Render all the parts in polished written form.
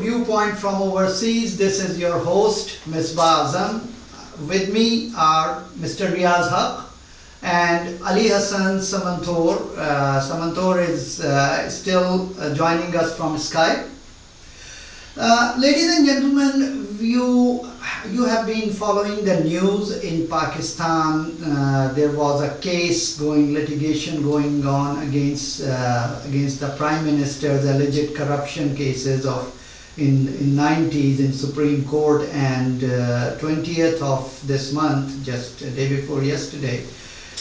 Viewpoint from Overseas. This is your host, Misbah Azam. With me are Mr. Riyaz Haq and Ali Hassan Samantor. Samantor is still joining us from Skype. Ladies and gentlemen, you have been following the news in Pakistan. There was a case litigation going on against the Prime Minister, the alleged corruption cases in 90s in Supreme Court, and 20th of this month, just a day before yesterday,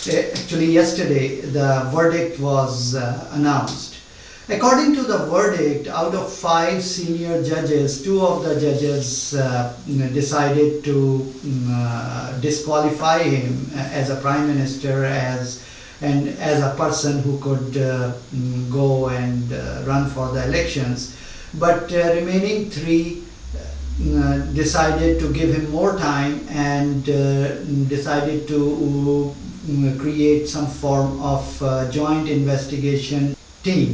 actually yesterday, the verdict was announced. According to the verdict, out of 5 senior judges, 2 of the judges decided to disqualify him as a Prime Minister and as a person who could go and run for the elections. But remaining 3 decided to give him more time and decided to create some form of joint investigation team,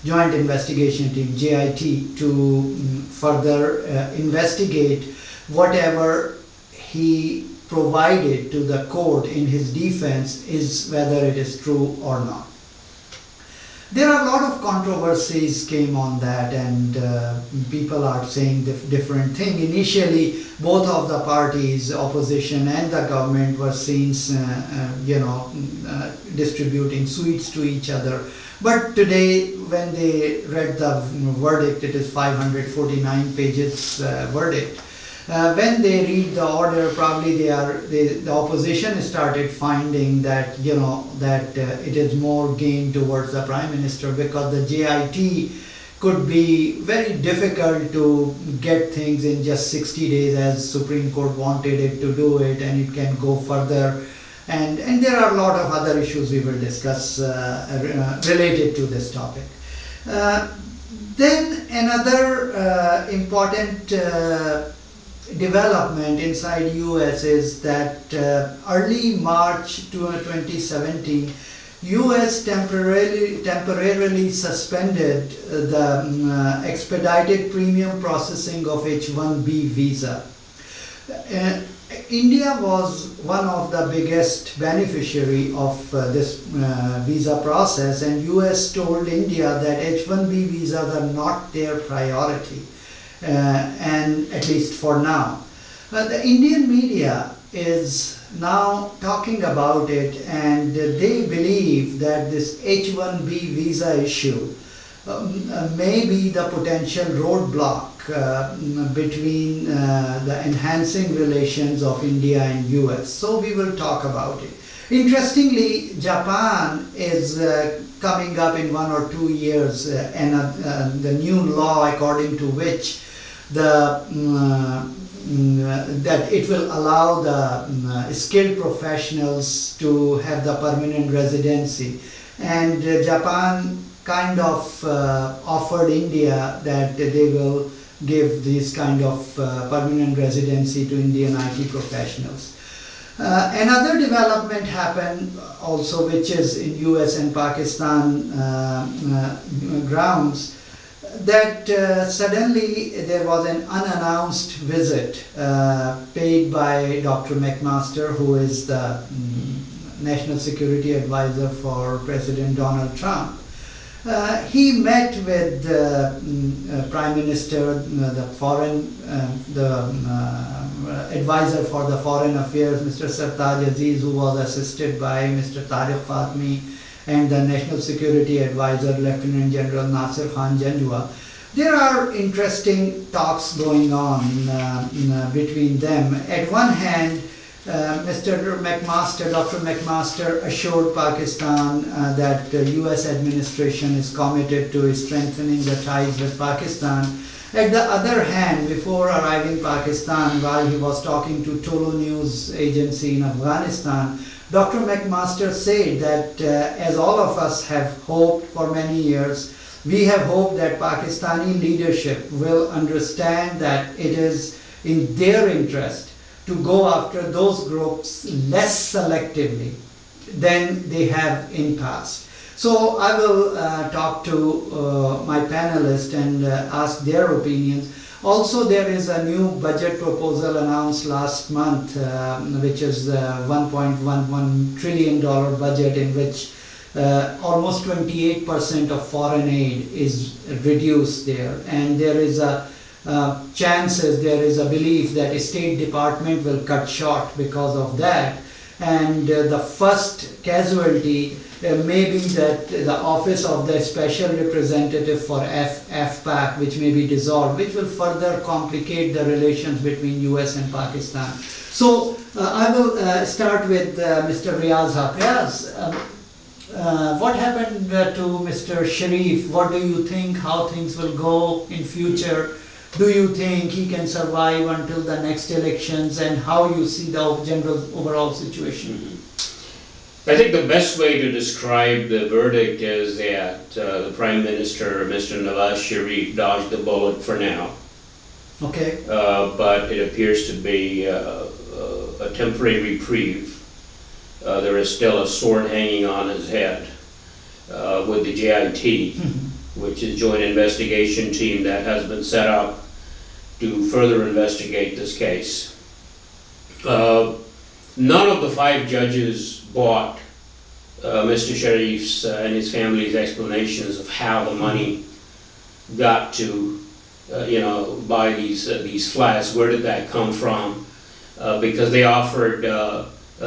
JIT, to further investigate whatever he provided to the court in his defense is whether it is true or not. There are a lot of controversies came on that, and people are saying different things. Initially, both of the parties, opposition and the government, were seen, distributing sweets to each other. But today, when they read the verdict, it is 549 pages verdict. When they read the order, probably the opposition started finding that it is more gain towards the Prime Minister, because the JIT could be very difficult to get things in just 60 days as Supreme Court wanted it to do it, and it can go further. And there are a lot of other issues we will discuss related to this topic. Then another important development inside US is that early March 2017, US temporarily suspended the expedited premium processing of H1B visa. India was one of the biggest beneficiary of this visa process, and US told India that H1B visas are not their priority, and at least for now. But the Indian media is now talking about it, and they believe that this H1B visa issue may be the potential roadblock between the enhancing relations of India and US. So we will talk about it. Interestingly, Japan is coming up in 1 or 2 years, and the new law according to which that it will allow the skilled professionals to have the permanent residency, and Japan kind of offered India that they will give this kind of permanent residency to Indian IT professionals. Another development happened also, which is in US and Pakistan grounds, that suddenly there was an unannounced visit paid by Dr. McMaster, who is the National Security Advisor for President Donald Trump. He met with Prime Minister, the advisor for the foreign affairs, Mr. Sartaj Aziz, who was assisted by Mr. Tariq Fatmi, and the National Security Advisor, Lieutenant General Nasir Khan Janjua. There are interesting talks going on between them. At one hand, Dr. McMaster assured Pakistan that the US administration is committed to strengthening the ties with Pakistan. At the other hand, before arriving in Pakistan, while he was talking to Tolo News agency in Afghanistan, Dr. McMaster said that as all of us have hoped for many years, we have hoped that Pakistani leadership will understand that it is in their interest to go after those groups less selectively than they have in past. So I will talk to my panelists and ask their opinions. Also, there is a new budget proposal announced last month, which is the $1.11 trillion budget, in which almost 28% of foreign aid is reduced there, and there is a there is a belief that the State Department will cut short because of that, and the first casualty may be that the office of the Special Representative for FPAC, which may be dissolved, which will further complicate the relations between US and Pakistan. So I will start with Mr. Riaz Haq. Riaz, what happened to Mr. Sharif? What do you think, how things will go in future? Do you think he can survive until the next elections, and how you see the general overall situation? I think the best way to describe the verdict is that the Prime Minister, Mr. Nawaz Sharif, dodged the bullet for now. Okay. But it appears to be a temporary reprieve. There is still a sword hanging on his head with the JIT, which is Joint Investigation Team that has been set up to further investigate this case. None of the 5 judges bought Mr. Sharif's and his family's explanations of how the money got to, buy these flats. Where did that come from? Because they offered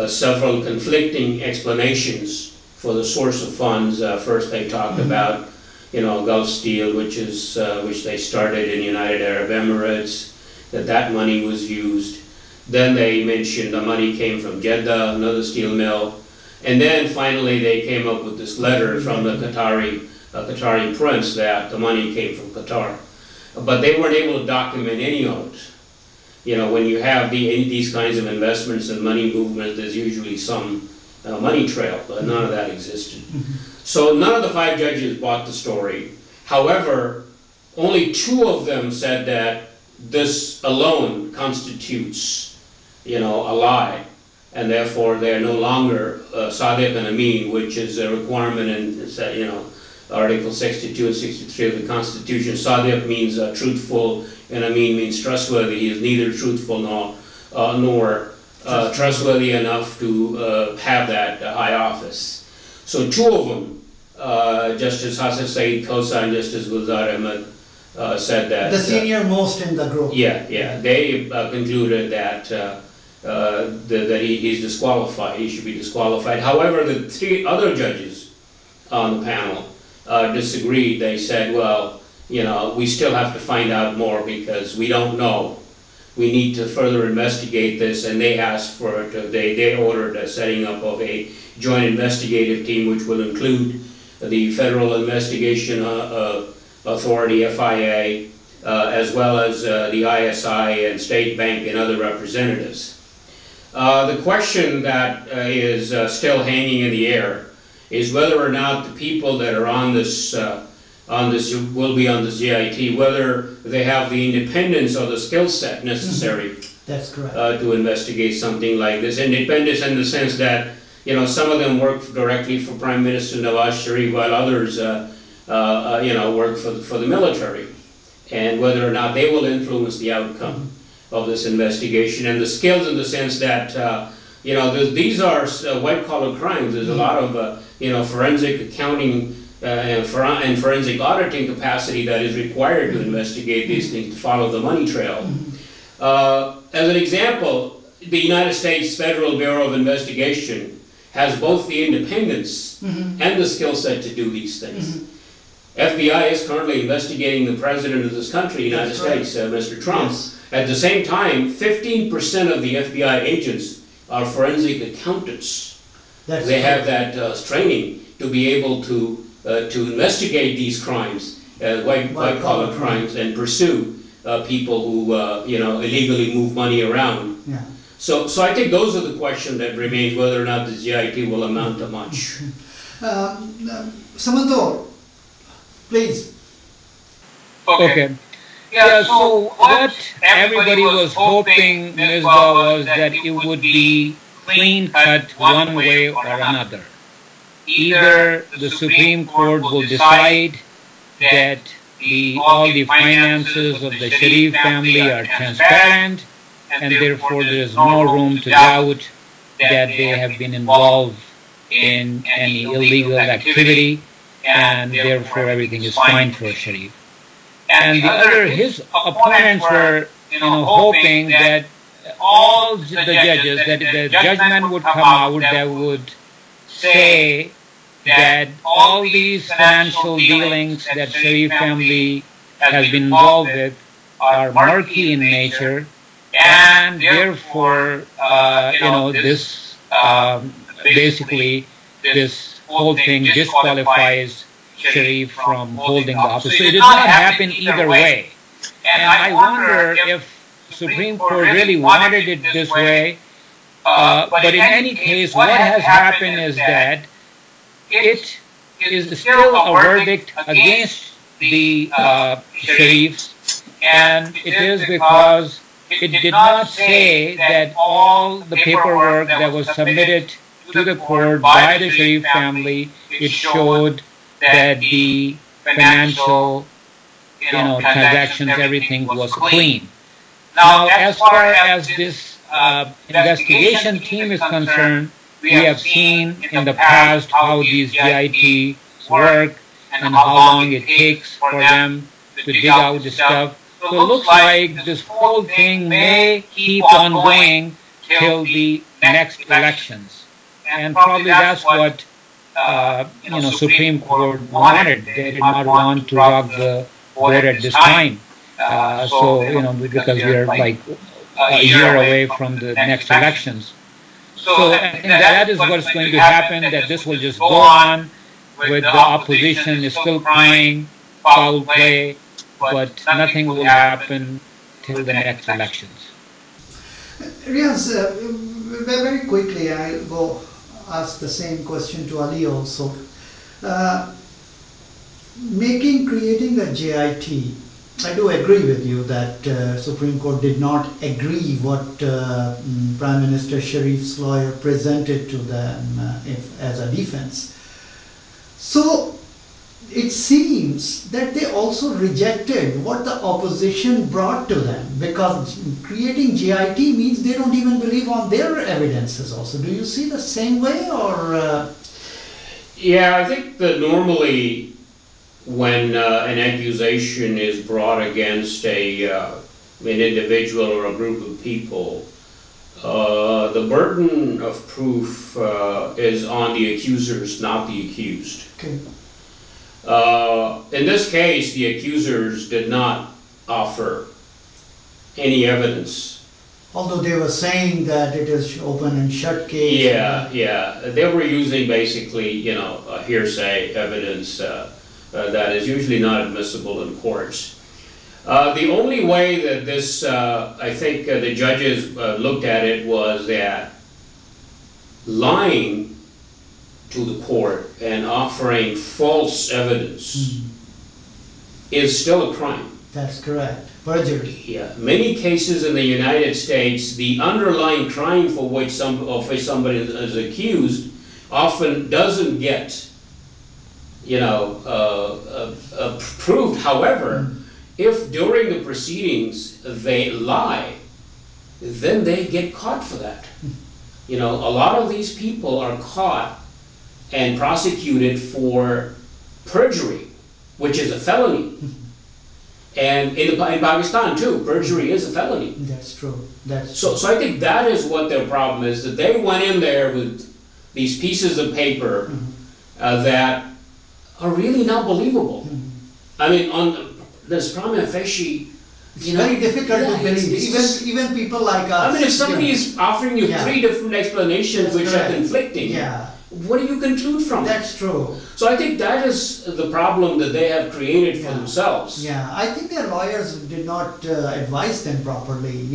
several conflicting explanations for the source of funds. First, they talked about, Gulf Steel, which they started in United Arab Emirates, that money was used. Then they mentioned the money came from Jeddah, another steel mill. And then finally they came up with this letter from the Qatari prince that the money came from Qatar. But they weren't able to document any of it. When you have these kinds of investments and money movement, there's usually some money trail, but none of that existed. So none of the 5 judges bought the story. However, only 2 of them said that this alone constitutes a lie, and therefore they are no longer Sadiq and Amin, which is a requirement in Article 62 and 63 of the Constitution. Sadiq means truthful, and Amin means trustworthy. He is neither truthful nor trustworthy enough to have that high office. So 2 of them, Justice Hassan Saeed Khosa and Justice Gulzar Ahmed, said that... The senior most in the group. Yeah. They concluded that he's disqualified, he should be disqualified. However, the 3 other judges on the panel disagreed. They said, well, we still have to find out more because we don't know. We need to further investigate this, and they asked for it. They ordered a setting up of a joint investigative team, which will include the Federal Investigation Authority, FIA, as well as the ISI and State Bank and other representatives. The question that is still hanging in the air is whether or not the people that are on this will be on this GIT, whether they have the independence or the skill set necessary. That's correct. To investigate something like this. Independence in the sense that some of them work directly for Prime Minister Nawaz Sharif, while others work for the military, and whether or not they will influence the outcome of this investigation, and the skills in the sense that these are white-collar crimes. There's a lot of forensic accounting and forensic auditing capacity that is required to investigate these things, to follow the money trail. As an example, the United States Federal Bureau of Investigation has both the independence and the skill set to do these things. FBI is currently investigating the president of this country, United States, Mr. Trump. Yes. At the same time, 15% of the FBI agents are forensic accountants. They have that training to be able to investigate these crimes, white-collar crimes, and pursue people who illegally move money around. Yeah. So I think those are the questions that remain, whether or not the GIT will amount to much. Samantor, please. Okay. Yeah, so what everybody was hoping, Misbah, was that it would be clean-cut one way or another. Either the Supreme Court will decide that all the finances of the Sharif family are transparent, and therefore there is no room to doubt that they have been involved in any illegal activity, and therefore everything is fine for Sharif. And the other, his opponents were, hoping that all the judges, that the judgment would come out that would say that all these financial dealings that Sharif family has been involved with are murky in nature, and therefore, this basically this whole thing disqualifies Sharif from holding the office. So it did not happen either way. And I wonder if Supreme Court really wanted it this way. But in any case, what has happened is that it is still a verdict against the Sharifs, and it is because it did not say that all the paperwork that was submitted to the court by the Sharif family, it showed that the financial, transactions, everything was clean. Now, as far as this investigation team is concerned, we have seen in the past how these GITs work and how long it takes for them to dig out the stuff. So it looks like this whole thing may keep on going till the next elections. And probably that's what Supreme Court wanted. They did not want to rock the boat at this time. Because we are like a year away from the next elections. So I think that is what's going to happen, that this will just go on with the opposition is still crying, foul play, but nothing will happen till the next elections. Riaz, very quickly, I will ask the same question to Ali also. Creating a JIT, I do agree with you that Supreme Court did not agree what Prime Minister Sharif's lawyer presented to them as a defense. So it seems that they also rejected what the opposition brought to them, because creating JIT means they don't even believe on their evidences also. Do you see the same way, or? Yeah, I think that normally when an accusation is brought against an individual or a group of people, the burden of proof is on the accusers, not the accused. Okay. In this case, the accusers did not offer any evidence. Although they were saying that it is open and shut case. Yeah. They were using basically, hearsay evidence that is usually not admissible in courts. The only way that this, I think the judges looked at it, was that lying to the court and offering false evidence is still a crime. That's correct. Perjury. Yeah. Many cases in the United States, the underlying crime for which somebody is accused often doesn't get proved. However, if during the proceedings they lie, then they get caught for that. A lot of these people are caught and prosecuted for perjury, which is a felony. And in Pakistan too, perjury is a felony. That's true. So I think that is what their problem is, that they went in there with these pieces of paper that are really not believable. I mean, there's prima facie. It's very difficult to believe. Even people like us. I mean, if somebody is offering you 3 different explanations which are conflicting, what do you conclude from that? That's true. So I think that is the problem that they have created for themselves. Yeah, I think their lawyers did not advise them properly,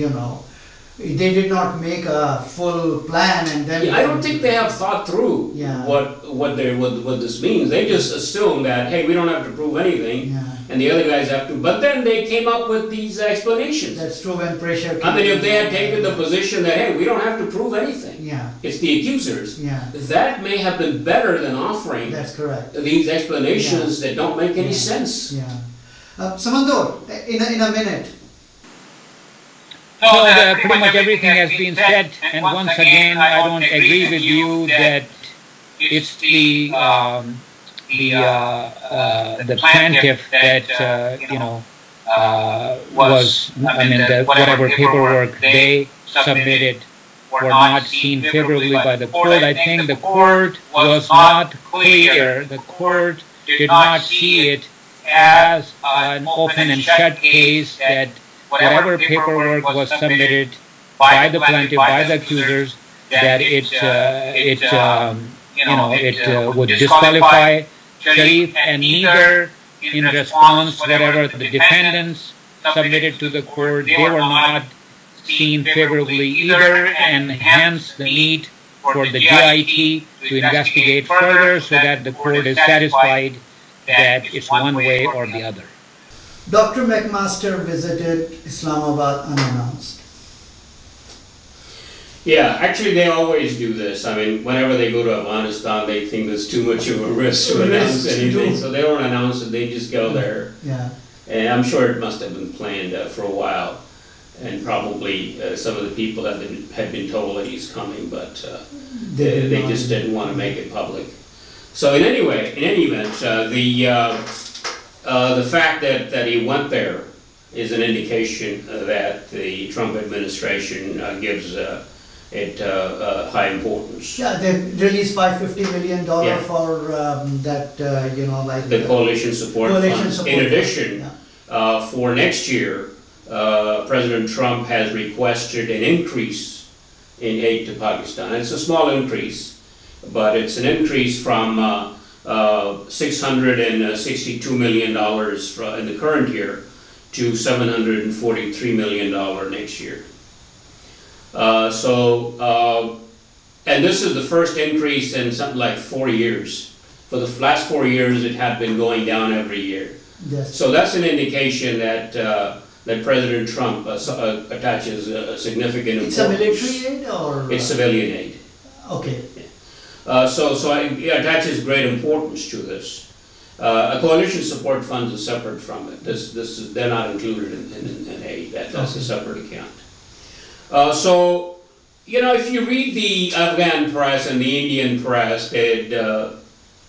They did not make a full plan, and then... I don't think they have thought through what this means. They just assume that, hey, we don't have to prove anything, and the other guys have to. But then they came up with these explanations. That's true, when pressure... I mean, if they had taken the position that, hey, we don't have to prove anything, it's the accusers, that may have been better than offering That's correct. these explanations that don't make any sense. Yeah. Samandor, in a minute. So pretty much everything has been said, and once again, I don't agree with you that it's the plaintiff that was, I mean, whatever paperwork they submitted were not seen favorably by the court. I think the court was not clear. The court did not see it as an open and shut case, that whatever paperwork was submitted by the plaintiff, by the accusers, that it would disqualify Sharif, and neither in response whatever the defendants submitted to the court, they were not seen favorably either, and hence the need for the GIT to investigate further so that the court is satisfied that it's one way or the other. Dr. McMaster visited Islamabad unannounced. Yeah, actually they always do this. I mean, whenever they go to Afghanistan, they think there's too much of a risk to announce anything, so they don't announce it, they just go there. Yeah. And I'm sure it must have been planned for a while, and probably some of the people had been told that he's coming, but they just didn't want to make it public. So in any event, the fact that he went there is an indication that the Trump administration gives it high importance. Yeah, they released $550 million for that, like the coalition support fund. In addition, for next year, President Trump has requested an increase in aid to Pakistan. It's a small increase, but it's an increase from $662 million in the current year to $743 million next year. And this is the first increase in something like 4 years. For the last 4 years, it had been going down every year. Yes. So that's an indication that that President Trump attaches a significant importance. It's a military aid or? It's civilian aid. Okay. So he attaches great importance to this. A coalition support fund is separate from it. They're not included in aid. That's a separate account. So, if you read the Afghan press and the Indian press, they'd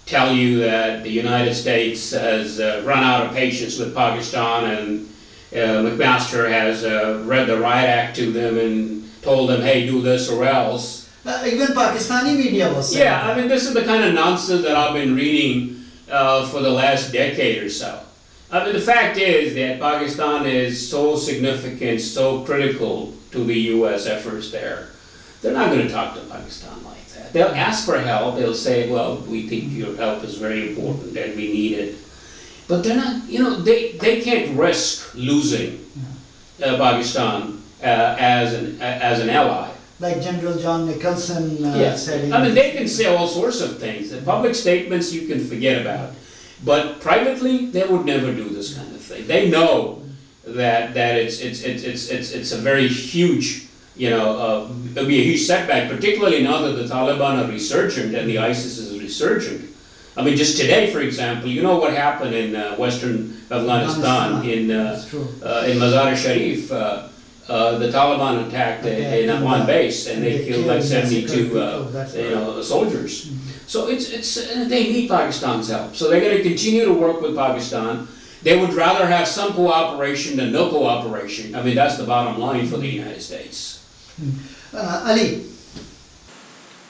tell you that the United States has run out of patience with Pakistan, and McMaster has read the Riot Act to them and told them, hey, do this or else. Even Pakistani media was saying that. I mean, this is the kind of nonsense that I've been reading for the last decade or so. I mean, the fact is that Pakistan is so significant, so critical to the U.S. efforts there. They're not going to talk to Pakistan like that. They'll ask for help. They'll say, well, we think your help is very important and we need it. But they're not, they can't risk losing Pakistan as an ally. Like General John Nicholson said. I mean, they can say all sorts of things. The public statements you can forget about. But privately, they would never do this kind of thing. They know that it's a very huge, it'll be a huge setback, particularly now that the Taliban are resurgent and the ISIS is resurgent. I mean, just today, for example, you know what happened in western Afghanistan, in Mazar-e-Sharif. The Taliban attacked a one base and they killed like 72 soldiers. So they need Pakistan's help. So they're going to continue to work with Pakistan. They would rather have some cooperation than no cooperation. I mean, that's the bottom line for the United States. Ali?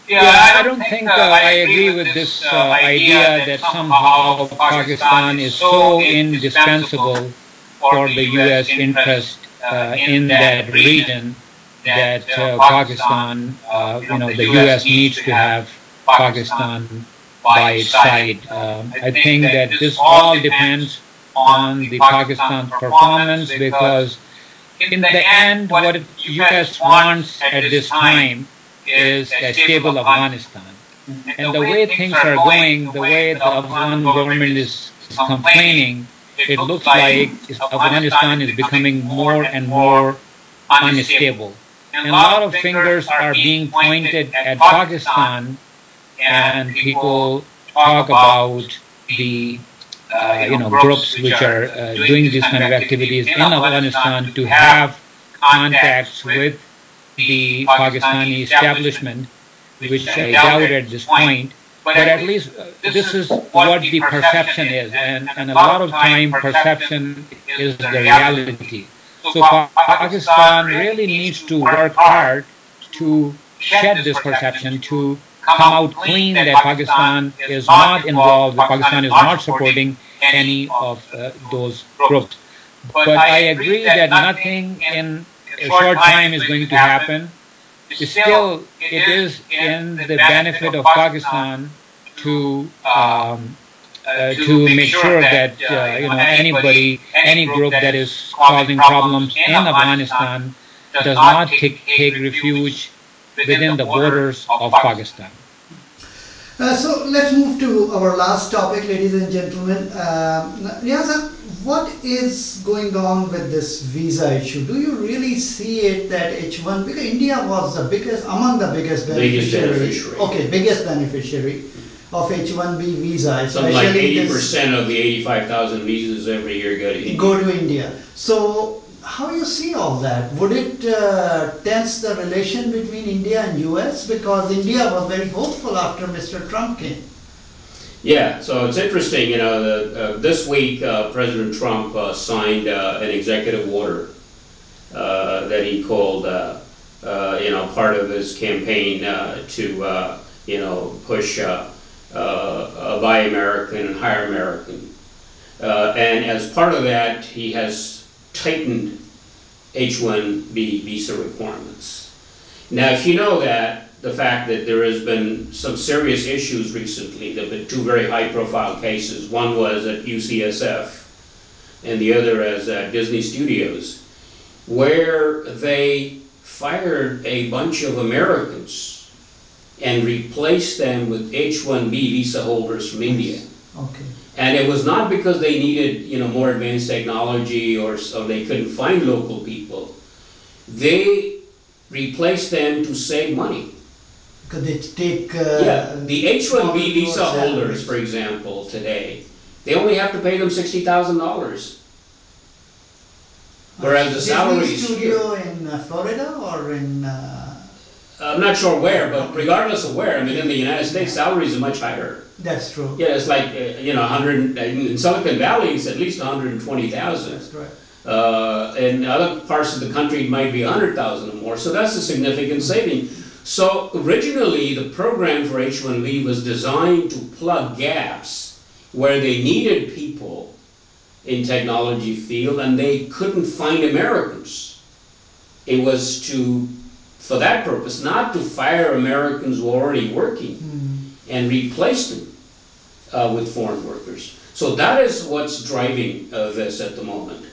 Yeah, I don't think I agree with this idea that somehow Pakistan is so indispensable for the U.S. interest in that region that Pakistan, the U.S. needs to have Pakistan by its side. I think that this all depends on the Pakistan performance, because in the end, what the U.S. wants at this time is a stable Afghanistan. And the way things are going, the way the Afghan government is complaining, it looks like Afghanistan is becoming more and more unstable. And a lot of fingers are being pointed at Pakistan, and people talk about the groups which are doing these kind of activities in Afghanistan to have contacts with the Pakistani establishment, which I doubt at this point. But at least this is what the perception is, and a lot of time perception is the reality. So Pakistan really needs to work hard to shed this perception, to come out clean that Pakistan is not involved, that Pakistan is not supporting any of those groups. But I agree that nothing in a short time is going to happen. Still, it is in the benefit of Pakistan to make sure that any group that is causing problems in Afghanistan does not take refuge within the borders of Pakistan. So let's move to our last topic, ladies and gentlemen. Riaza, what is going on with this visa issue? Do you really see it that H1, because India was the biggest, among the biggest beneficiaries. Okay, biggest beneficiary of H1B visa. Something like 80% of the 85,000 visas every year go to India. So how you see all that? Would it tense the relation between India and US? Because India was very hopeful after Mr. Trump came. Yeah, so it's interesting, this week President Trump signed an executive order that he called, part of his campaign to, push Buy American and Hire American. And as part of that, he has tightened H1B visa requirements. Now, if you know that, the fact that there has been some serious issues recently, there have been two very high-profile cases. One was at UCSF, and the other as at Disney Studios, where they fired a bunch of Americans and replaced them with H1B visa holders from India. Okay. And it was not because they needed, more advanced technology or so they couldn't find local people. They replaced them to save money. Could they take... the H1B visa holders, for example, today, they only have to pay them $60,000. Whereas the salaries studio in Florida or in... I'm not sure where, but regardless of where, in the United States, salaries are much higher. That's true. Yeah, it's like, 100, in Silicon Valley, it's at least 120,000. That's right. In other parts of the country, it might be 100,000 or more, so that's a significant saving. So originally, the program for H1B was designed to plug gaps where they needed people in technology field and they couldn't find Americans. It was for that purpose, not to fire Americans who were already working and replace them with foreign workers. So that is what's driving this at the moment.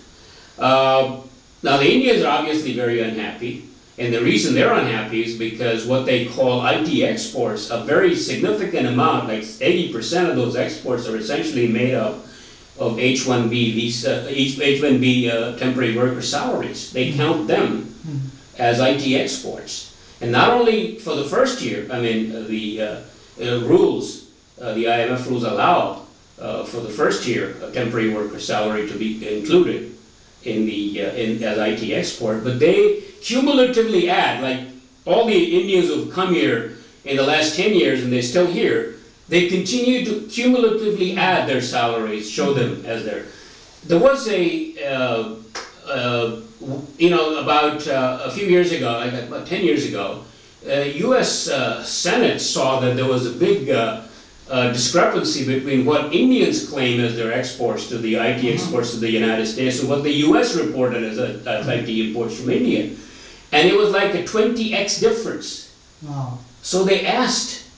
Now the Indians are obviously very unhappy. And the reason they're unhappy is because what they call IT exports, a very significant amount, like 80% of those exports are essentially made up of H1B visa, H1B temporary worker salaries. They count them as IT exports. And not only for the first year, the rules, the IMF rules allow for the first year a temporary worker salary to be included in as IT export, but they cumulatively add, like all the Indians who have come here in the last 10 years and they're still here, they continue to cumulatively add their salaries, show them as there was about a few years ago, about 10 years ago, US Senate saw that there was a big discrepancy between what Indians claim as their exports to the IT exports to the United States and what the US reported as IT imports from India. And it was like a 20x difference. Wow. So they asked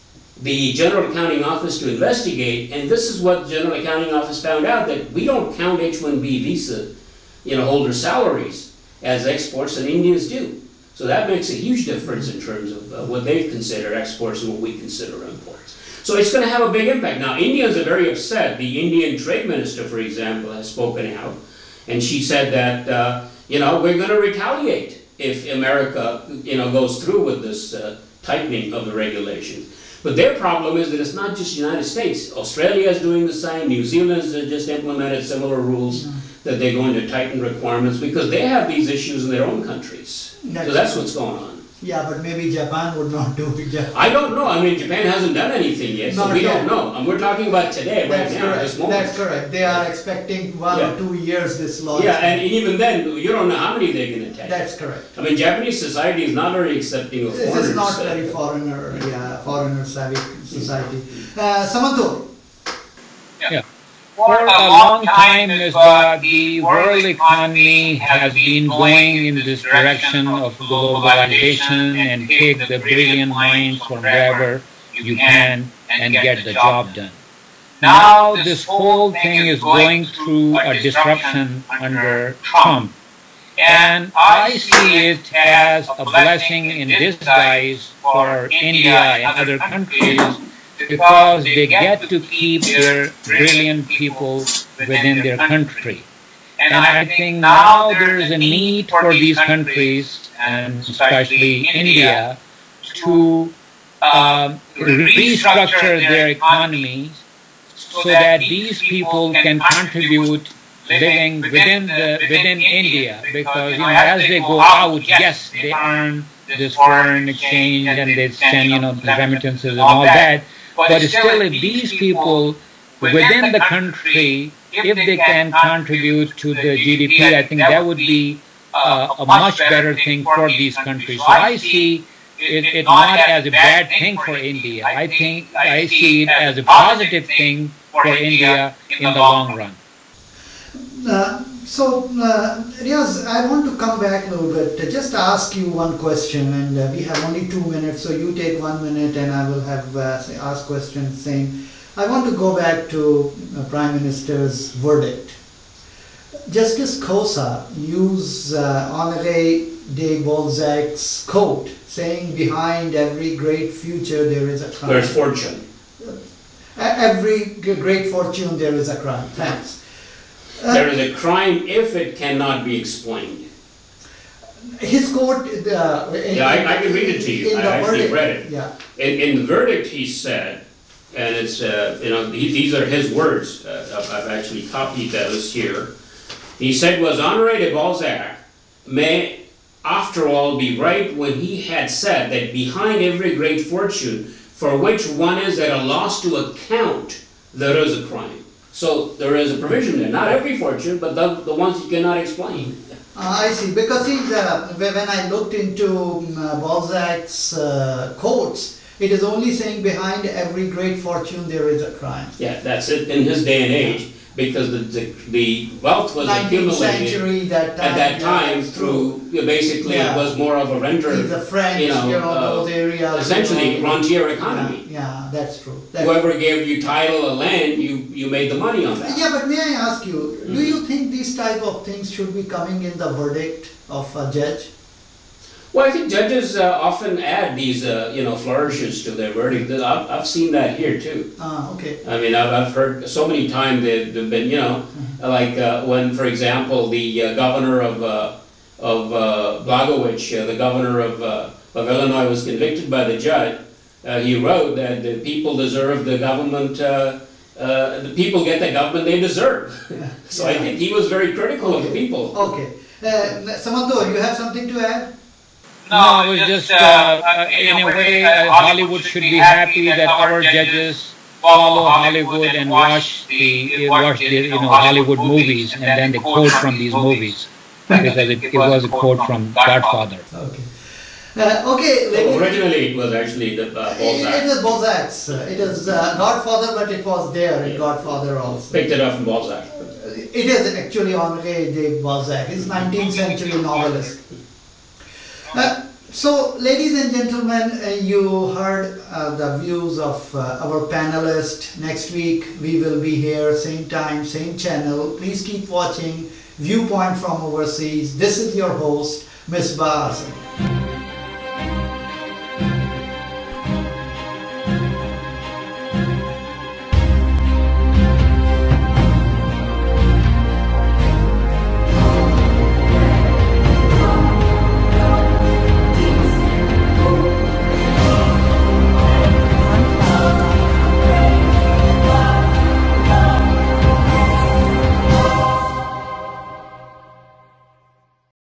the General Accounting Office to investigate, and this is what the General Accounting Office found out, that we don't count H1B visa holder salaries as exports and Indians do. So that makes a huge difference in terms of what they consider exports and what we consider imports. So it's going to have a big impact. Now, Indians are very upset. The Indian Trade Minister, for example, has spoken out, and she said that, we're going to retaliate if America, goes through with this tightening of the regulations. But their problem is that it's not just the United States. Australia is doing the same. New Zealand has just implemented similar rules that they're going to tighten requirements because they have these issues in their own countries. So that's what's going on. Yeah, but maybe Japan would not do it. I don't know. I mean, Japan hasn't done anything yet, so we don't know. And we're talking about today, right now, this moment. That's correct. They are expecting 1 or 2 years this law. Yeah, and even then, you don't know how many they're going to take. That's correct. I mean, Japanese society is not very accepting of foreigners. This is not very foreigner-savvy society. Samanto. Yeah. For a long time, the world economy has been going in this direction of globalization and take the brilliant minds from wherever you can and get the job done. Now this whole thing is going through a disruption under Trump. And I see it as a blessing in disguise for India and other countries, because they get to keep their brilliant people within their country. And I think now there is a need for these countries, and especially India, to restructure their economies so that these people can contribute living within India. Because as they go out, yes, they earn this foreign exchange and they send the remittances and all that. But still, if these people within the country, if they can contribute to the GDP, I think that would be a much better thing for these countries. So I see it not as a bad thing for India. I see it as a positive thing for India in the long run. Riaz, I want to come back a little bit, just ask you one question, and we have only 2 minutes, so you take 1 minute and I will have ask questions same. I want to go back to Prime Minister's verdict. Justice Khosa used Honoré de Balzac's quote, saying behind every great future there is a crime. There's fortune. Every great fortune there is a crime. Thanks. There is a crime if it cannot be explained. His quote... I can read it to you. I actually read it. Yeah. In the verdict he said, and it's, these are his words, I've actually copied those here. He said, was Honoré de Balzac may after all be right when he had said that behind every great fortune for which one is at a loss to account, there is a crime. So there is a provision there, not every fortune, but the ones you cannot explain. I see, because when I looked into Balzac's quotes, it is only saying behind every great fortune there is a crime. Yeah, that's it in his day and age, because the wealth was accumulated at that time through, basically it was more of a renter, the French, those areas. Essentially, rentier economy. Yeah, that's true. Whoever gave you title of land, you made the money on that. Yeah, but may I ask you, do you think these type of things should be coming in the verdict of a judge? Well, I think judges often add these, flourishes to their verdict. I've seen that here too. Okay. I mean, I've heard so many times they've been, like when, for example, the governor of Blagojevich, the governor of Illinois, was convicted by the judge. He wrote that the people deserve the government. The people get the government they deserve. So I think he was very critical of the people. Okay. Samantha, you have something to add? No, it was just, in a way, Hollywood should be happy that our judges follow Hollywood and watch the Hollywood movies, and then they quote from these movies, because it was a quote from Godfather. Okay. Okay. Originally, it was actually Balzac. It was Balzac's. It is Godfather, but it was there in Godfather also. Picked it up from Balzac. It is actually Honoré de Balzac. He's 19th century novelist. So, ladies and gentlemen, you heard the views of our panelists. Next week we will be here, same time, same channel. Please keep watching Viewpoint from Overseas. This is your host, Ms. Baaz.